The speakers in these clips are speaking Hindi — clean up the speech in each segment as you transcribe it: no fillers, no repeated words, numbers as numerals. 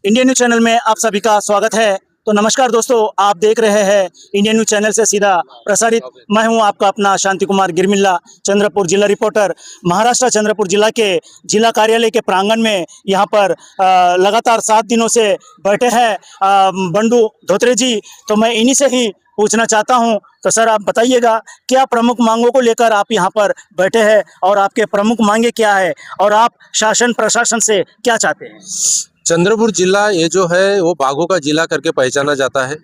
इंडियन न्यूज चैनल में आप सभी का स्वागत है। तो नमस्कार दोस्तों, आप देख रहे हैं इंडियन न्यूज चैनल से सीधा प्रसारित। मैं हूं आपका अपना शांति कुमार गिरमिल्ला, चंद्रपुर जिला रिपोर्टर। महाराष्ट्र चंद्रपुर जिला के जिला कार्यालय के प्रांगण में यहां पर लगातार 7 दिनों से बैठे हैं बंडू धोत्रे जी। तो मैं इन्हीं से ही पूछना चाहता हूं। तो सर, आप बताइएगा क्या प्रमुख मांगों को लेकर आप यहां पर बैठे हैं और आपके प्रमुख मांगे क्या है और आप शासन प्रशासन से क्या चाहते हैं? चंद्रपुर जिला ये जो है वो बाघों का जिला करके पहचाना जाता है।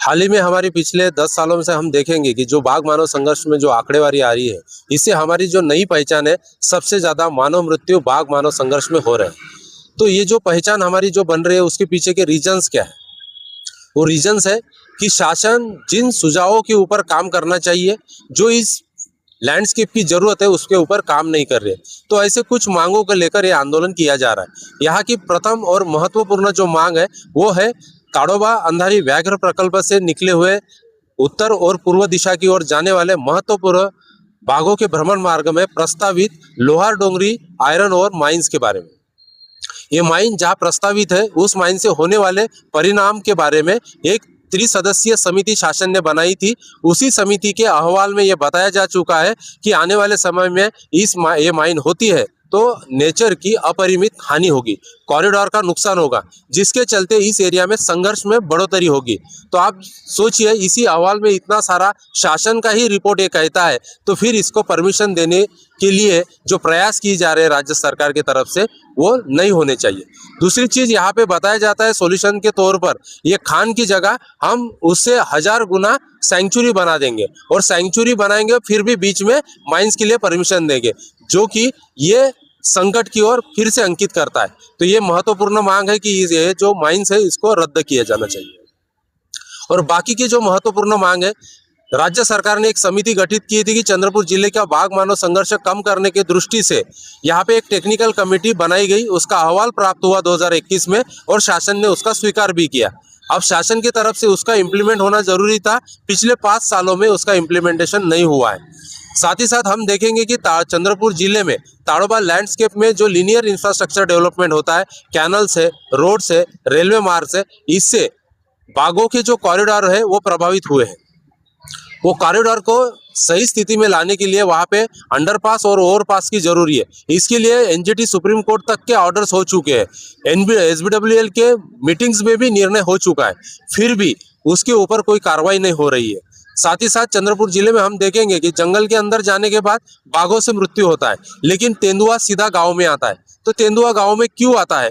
हाल ही में हमारे पिछले 10 सालों में से हम देखेंगे कि जो बाघ मानव संघर्ष में जो आंकड़ेवारी आ रही है, इससे हमारी जो नई पहचान है, सबसे ज्यादा मानव मृत्यु बाघ मानव संघर्ष में हो रहे हैं। तो ये जो पहचान हमारी जो बन रही है, उसके पीछे के रीजंस क्या है? वो रीजंस है कि शासन जिन सुझावों के ऊपर काम करना चाहिए, जो इस लैंडस्केप की जरूरत है, उसके ऊपर काम नहीं कर रहे। तो ऐसे कुछ मांगों को लेकर ये आंदोलन किया जा रहा है। यहाँ की प्रथम और महत्वपूर्ण जो मांग है वो है ताडोबा अंधारी व्याघ्र प्रकल्प से निकले हुए उत्तर और पूर्व दिशा की ओर जाने वाले महत्वपूर्ण बाघों के भ्रमण मार्ग में प्रस्तावित लोहार डोंगरी आयरन और माइंस के बारे में। ये माइन जहाँ प्रस्तावित है, उस माइन से होने वाले परिणाम के बारे में एक त्रिसदस्यीय समिति शासन ने बनाई थी। उसी समिति के अहवाल में ये बताया जा चुका है कि आने वाले समय में ये माइन होती है तो नेचर की अपरिमित हानि होगी, कॉरिडोर का नुकसान होगा, जिसके चलते इस एरिया में संघर्ष में बढ़ोतरी होगी। तो आप सोचिए, इसी अहवाल में इतना सारा शासन का ही रिपोर्ट ये कहता है, तो फिर इसको परमिशन देने के लिए जो प्रयास किए जा रहे हैं राज्य सरकार की तरफ से, वो नहीं होने चाहिए। दूसरी चीज यहाँ पे बताया जाता है सॉल्यूशन के तौर पर, ये खान की जगह हम उससे 1000 गुना सेंचुरी बना देंगे और सेंचुरी बनाएंगे, फिर भी बीच में माइंस के लिए परमिशन देंगे, जो कि ये संकट की ओर फिर से अंकित करता है। तो ये महत्वपूर्ण मांग है कि ये जो माइंस है, इसको रद्द किया जाना चाहिए। और बाकी की जो महत्वपूर्ण मांग है, राज्य सरकार ने एक समिति गठित की थी कि चंद्रपुर जिले का बाघ मानव संघर्ष कम करने की दृष्टि से यहाँ पे एक टेक्निकल कमेटी बनाई गई। उसका अहवाल प्राप्त हुआ 2021 में और शासन ने उसका स्वीकार भी किया। अब शासन की तरफ से उसका इम्प्लीमेंट होना जरूरी था। पिछले 5 सालों में उसका इम्प्लीमेंटेशन नहीं हुआ है। साथ ही साथ हम देखेंगे कि चंद्रपुर जिले में ताडोबा लैंडस्केप में जो लीनियर इंफ्रास्ट्रक्चर डेवलपमेंट होता है, कैनल से, रोड से, रेलवे मार्ग से, इससे बाघों के जो कॉरिडोर है वो प्रभावित हुए हैं। वो कॉरिडोर को सही स्थिति में लाने के लिए वहाँ पे अंडरपास और ओवरपास की जरूरी है। इसके लिए एनजीटी सुप्रीम कोर्ट तक के ऑर्डर्स हो चुके हैं। एसबीडब्ल्यूएल के मीटिंग्स में भी निर्णय हो चुका है, फिर भी उसके ऊपर कोई कार्रवाई नहीं हो रही है। साथ ही साथ चंद्रपुर जिले में हम देखेंगे कि जंगल के अंदर जाने के बाद बाघों से मृत्यु होता है, लेकिन तेंदुआ सीधा गाँव में आता है। तो तेंदुआ गाँव में क्यों आता है?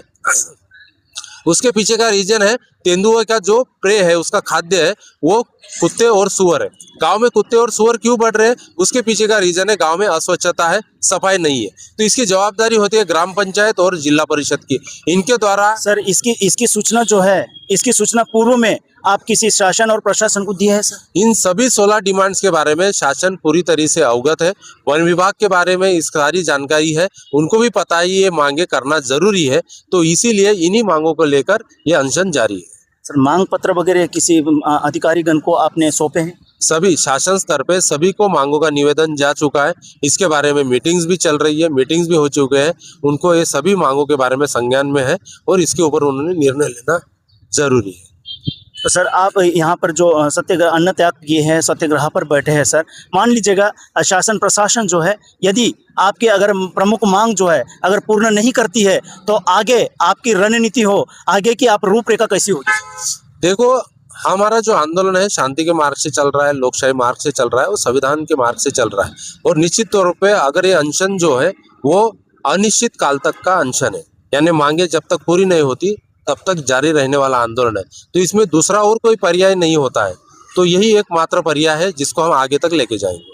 उसके पीछे का रीजन है, तेंदुआ का जो प्रे है, उसका खाद्य है, वो कुत्ते और सुअर है। गांव में कुत्ते और सुअर क्यों बढ़ रहे हैं? उसके पीछे का रीजन है, गांव में अस्वच्छता है, सफाई नहीं है। तो इसकी जवाबदारी होती है ग्राम पंचायत और जिला परिषद की। इनके द्वारा सर, इसकी सूचना जो है, इसकी सूचना पूर्व में आप किसी शासन और प्रशासन को दी है सर? इन सभी 16 डिमांड्स के बारे में शासन पूरी तरह से अवगत है। वन विभाग के बारे में इस सारी जानकारी है, उनको भी पता है ये मांगे करना जरूरी है। तो इसीलिए इन्हीं मांगों को लेकर ये अनशन जारी है। सर, मांग पत्र वगैरह किसी अधिकारीगण को आपने सौंपे हैं? सभी शासन स्तर पे सभी को मांगों का निवेदन जा चुका है। इसके बारे में मीटिंग्स भी चल रही है, मीटिंग्स भी हो चुके हैं। उनको ये सभी मांगों के बारे में संज्ञान में है और इसके ऊपर उन्होंने निर्णय लेना जरूरी है। तो सर, आप यहाँ पर जो सत्याग्रह अन्न त्याग किए हैं, सत्याग्रह पर बैठे हैं सर, मान लीजिएगा शासन प्रशासन जो है, यदि आपके अगर प्रमुख मांग जो है अगर पूर्ण नहीं करती है, तो आगे आपकी रणनीति हो, आगे की आप रूपरेखा कैसी होगी? देखो, हमारा जो आंदोलन है शांति के मार्ग से चल रहा है, लोकशाही मार्ग से चल रहा है और संविधान के मार्ग से चल रहा है। और निश्चित तौर पे अगर ये अनशन जो है वो अनिश्चित काल तक का अनशन है, यानी मांगे जब तक पूरी नहीं होती तब तक जारी रहने वाला आंदोलन है। तो इसमें दूसरा और कोई पर्याय नहीं होता है। तो यही एकमात्र पर्याय है जिसको हम आगे तक लेके जाएंगे।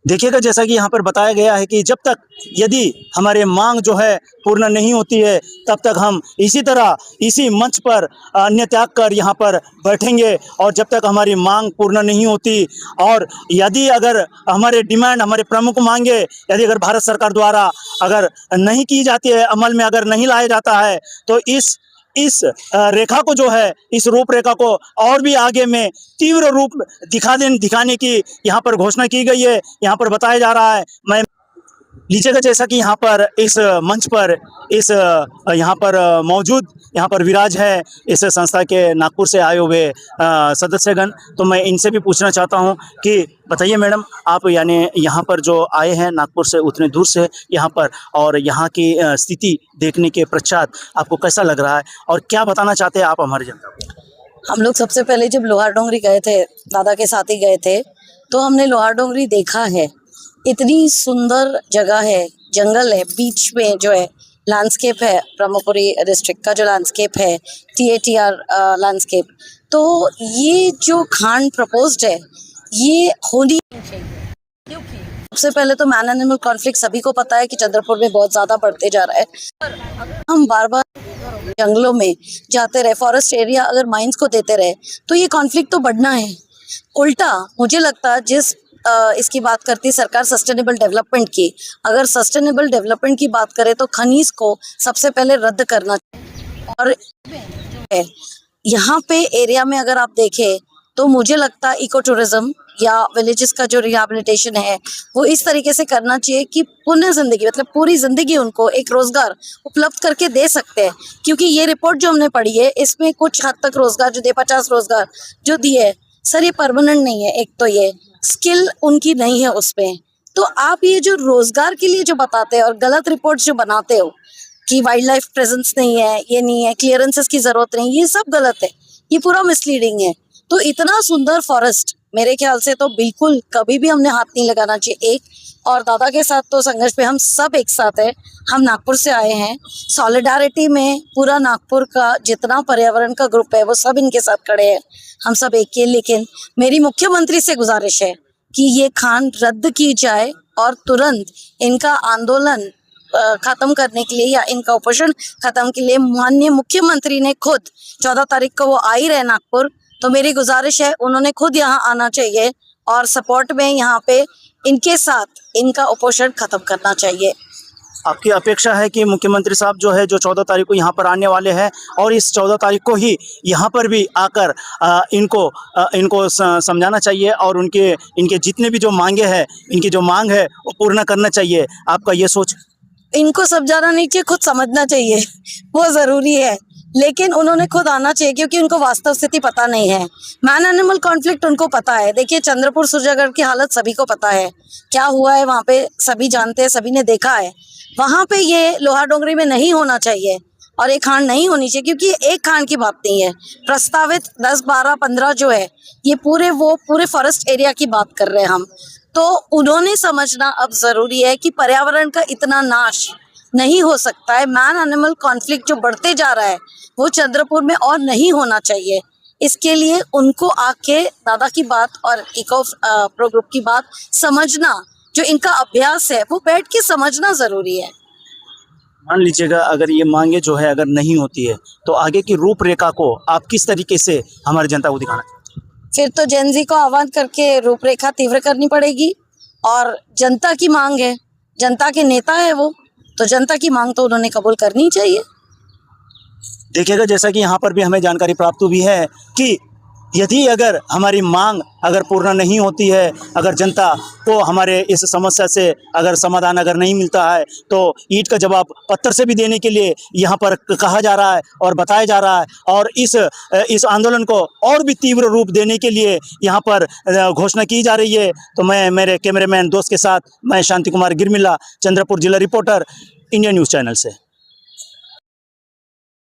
देखिएगा, जैसा कि यहाँ पर बताया गया है कि जब तक यदि हमारे मांग जो है पूर्ण नहीं होती है, तब तक हम इसी तरह इसी मंच पर अन्न त्याग कर यहाँ पर बैठेंगे। और जब तक हमारी मांग पूर्ण नहीं होती, और यदि अगर हमारे डिमांड, हमारे प्रमुख मांगे यदि अगर भारत सरकार द्वारा अगर नहीं की जाती है, अमल में अगर नहीं लाया जाता है, तो इस रेखा को जो है, इस रूपरेखा को और भी आगे में तीव्र रूप दिखाने की यहाँ पर घोषणा की गई है। यहाँ पर बताया जा रहा है, मैं लीजिएगा जैसा कि यहाँ पर इस मंच पर इस यहाँ पर मौजूद यहाँ पर विराज है इस संस्था के नागपुर से आए हुए सदस्यगण। तो मैं इनसे भी पूछना चाहता हूँ कि बताइए मैडम, आप यानी यहाँ पर जो आए हैं नागपुर से उतने दूर से यहाँ पर, और यहाँ की स्थिति देखने के पश्चात आपको कैसा लग रहा है और क्या बताना चाहते हैं आप हमारी जनता को? हम लोग सबसे पहले जब लोहार डोंगरी गए थे, दादा के साथ ही गए थे, तो हमने लोहार डोंगरी देखा है। इतनी सुंदर जगह है, जंगल है, बीच में जो है लैंडस्केप है, ब्रह्मपुरी डिस्ट्रिक्ट का जो लैंडस्केप है, TATR लैंडस्केप। तो ये जो खान प्रपोज्ड है ये होनी चाहिए, क्योंकि सबसे पहले तो मैन एनिमल कॉन्फ्लिक्ट सभी को पता है कि चंद्रपुर में बहुत ज़्यादा बढ़ते जा रहा है। हम बार बार जंगलों में जाते रहे, फॉरेस्ट एरिया अगर माइंस को देते रहे तो ये कॉन्फ्लिक्ट तो बढ़ना है। उल्टा मुझे लगता है जिस इसकी बात करती है सरकार सस्टेनेबल डेवलपमेंट की, अगर सस्टेनेबल डेवलपमेंट की बात करें तो खनिज को सबसे पहले रद्द करना चाहिए। और यहाँ पे एरिया में अगर आप देखें तो मुझे लगता है इको टूरिज्म या विलेजेस का जो रिहैबिलिटेशन है वो इस तरीके से करना चाहिए कि पुनः जिंदगी मतलब पूरी जिंदगी उनको एक रोजगार उपलब्ध करके दे सकते हैं। क्योंकि ये रिपोर्ट जो हमने पढ़ी है इसमें कुछ हद तक रोजगार जो 50 रोजगार जो दिए सर, ये परमानेंट नहीं है। एक तो ये स्किल उनकी नहीं है उसमें। तो आप ये जो रोजगार के लिए जो बताते हैं और गलत रिपोर्ट जो बनाते हो कि वाइल्ड लाइफ प्रेजेंस नहीं है, ये नहीं है, क्लियरेंसेस की जरूरत नहीं, ये सब गलत है, ये पूरा मिसलीडिंग है। तो इतना सुंदर फॉरेस्ट मेरे ख्याल से तो बिल्कुल कभी भी हमने हाथ नहीं लगाना चाहिए। एक और दादा के साथ तो संघर्ष पे हम सब एक साथ है। हम नागपुर से आए हैं, सॉलिडारिटी में पूरा नागपुर का जितना पर्यावरण का ग्रुप है वो सब इनके साथ खड़े हैं, हम सब एक ही। लेकिन मेरी मुख्यमंत्री से गुजारिश है कि ये खान रद्द की जाए और तुरंत इनका आंदोलन खत्म करने के लिए या इनका उपोषण खत्म के लिए माननीय मुख्यमंत्री ने खुद 14 तारीख को वो आ ही रहे नागपुर, तो मेरी गुजारिश है उन्होंने खुद यहाँ आना चाहिए और सपोर्ट में यहाँ पे इनके साथ इनका उपोषण खत्म करना चाहिए। आपकी अपेक्षा है कि मुख्यमंत्री साहब जो है जो 14 तारीख को यहाँ पर आने वाले हैं और इस 14 तारीख को ही यहाँ पर भी आकर इनको समझाना चाहिए और इनके जितने भी जो मांगे हैं, इनकी जो मांग है वो पूर्ण करना चाहिए। आपका ये सोच? इनको समझाना नहीं चाहिए, खुद समझना चाहिए, वो ज़रूरी है। लेकिन उन्होंने खुद आना चाहिए क्योंकि उनको वास्तव स्थिति पता नहीं है। मैन एनिमल कॉन्फ्लिक्ट उनको पता है। देखिए चंद्रपुर सूर्यागढ़ की हालत सभी को पता है, क्या हुआ है वहाँ पे सभी जानते हैं, सभी ने देखा है। वहाँ पे ये लोहार डोंगरी में नहीं होना चाहिए और एक खान नहीं होनी चाहिए, क्योंकि एक खान की बात नहीं है। प्रस्तावित 10, 12, 15 जो है ये पूरे फॉरेस्ट एरिया की बात कर रहे हैं हम। तो उन्होंने समझना अब ज़रूरी है कि पर्यावरण का इतना नाश नहीं हो सकता है। मैन एनिमल कॉन्फ्लिक्ट जो बढ़ते जा रहा है वो चंद्रपुर में और नहीं होना चाहिए। इसके लिए उनको आके दादा की बात और इको प्रो ग्रुप की बात समझना, जो इनका अभ्यास है वो बैठ के समझना ज़रूरी है। मान लीजिएगा अगर ये मांगे जो है अगर नहीं होती है तो आगे की रूपरेखा को आप किस तरीके से हमारी जनता को दिखाना चाहते हैं? फिर तो जेनजी को आह्वान करके रूपरेखा तीव्र करनी पड़ेगी। और जनता की मांग है, जनता के नेता है वो, तो जनता की मांग तो उन्होंने कबूल करनी चाहिए। देखिएगा जैसा कि यहाँ पर भी हमें जानकारी प्राप्त हुई है कि यदि अगर हमारी मांग अगर पूर्ण नहीं होती है, अगर जनता को हमारे इस समस्या से अगर समाधान अगर नहीं मिलता है तो ईंट का जवाब पत्थर से भी देने के लिए यहाँ पर कहा जा रहा है और बताया जा रहा है। और इस आंदोलन को और भी तीव्र रूप देने के लिए यहाँ पर घोषणा की जा रही है। तो मैं मेरे कैमरामैन दोस्त के साथ मैं शांति कुमार गिरमिल्ला, चंद्रपुर जिला रिपोर्टर, इंडिया न्यूज़ चैनल से।